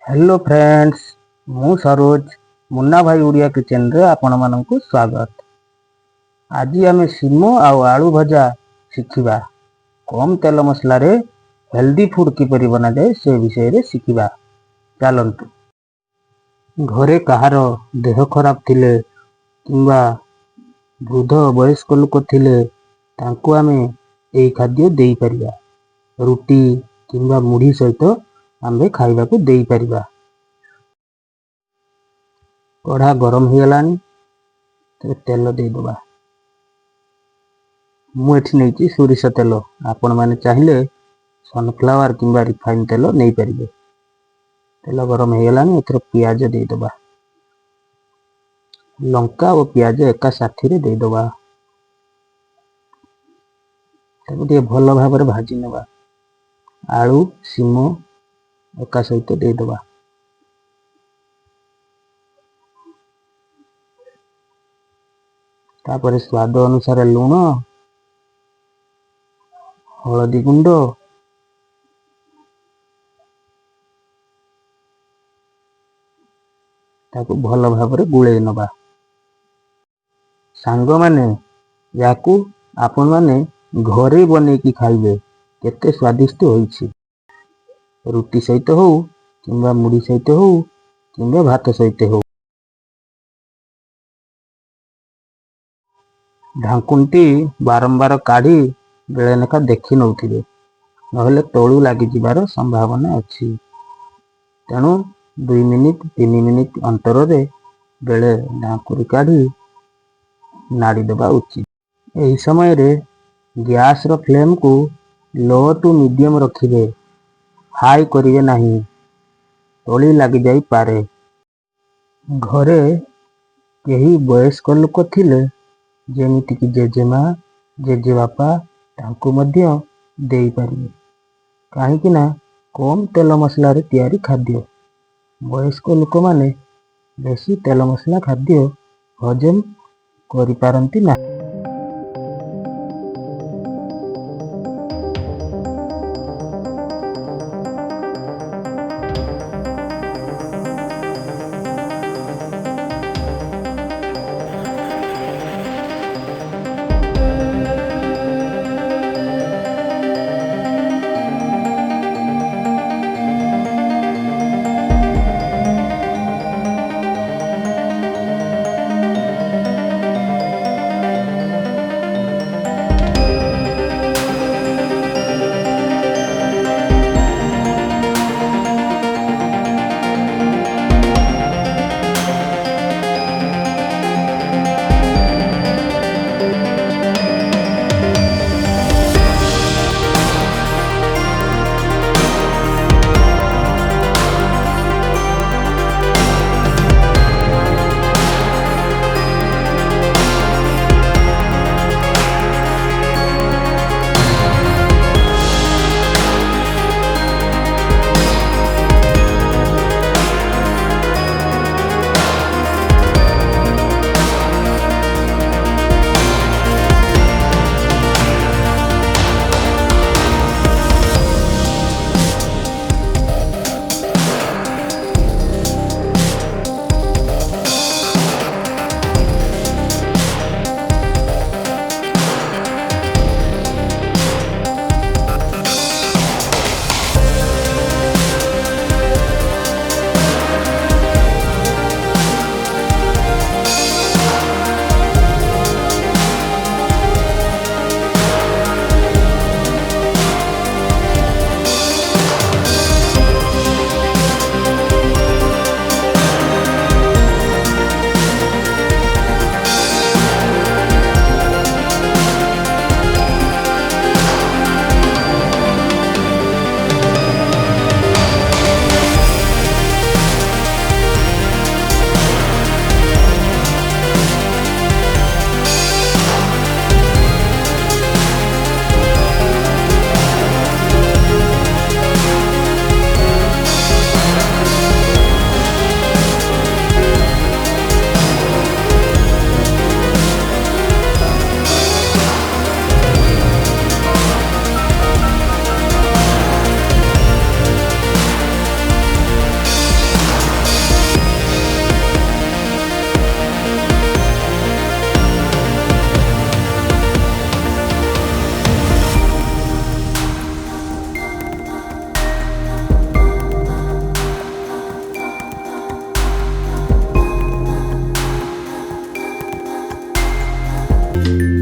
Hello friends, मु सरोज मुन्ना भाई Odia kitchen रे आपण मानकु स्वागत। आज आम सिम आउ आलू भजा शिखिबा। कम तेल मसला रे हेल्दी फूड किपरि बना जाए से विषय रे शिखिबा। चलंतु। घरे कहार देह खराब थिले किंबा वृद्ध वयस्क लोक थिले तांकु आमे एई खाद्य देई परिबा। रुटी किंबा मुढ़ी सहित आमे खाइबा को देई परिबा। कढ़ा गरम हो गलानी तो तेल दे दबा। मुझे नहीं सोरिष तेल, आपण मैंने चाहिए सनफ्लावर किंबा रिफाइन तेल नहीं पारे। तेल गरम हो गलानी एथर पियाज दे दबा। लंका और पियाज एका साथी रे दे दबा। ताको भल भाव भाजी नवा। आलू सिम एका सहित दे दबा। तापर स्वाद अनुसार लुण, हलदी गुंड, ताको भल भाव गुले नवा। सांग माने याकू आपण माने घरे बने की खाइबे केते स्वादिष्ट होइछि। रुटी सहित हो किंबा मुड़ी सहित हो किंबा भात सहित हो। ढांकुंटी बारंबार काढ़ी बेले नेखा देखि नौथिबे, नहेले तळु लागि जिबार संभावना अछि। तेणु 2 मिनिट 3 मिनिट अंतर रे बेले ढांकुरी काढ़ी नाड़ी देबा उचित। एही समय रे गैस रो फ्लेम को लो टू मीडियम रखिबे, हाई करिवे नाही, तळी लागि जाई पारे। घरे केही वयस्क लोक थिले जेमिति कि जेजेमा जेजेबापा तांकु मध्य देई पारिबे, काहेकि ना कम तेल मसला रे तैयारी खाद्य। वयस्क लोक माने बेसी तेल मसला खाद्य हजम करि पारंती ना।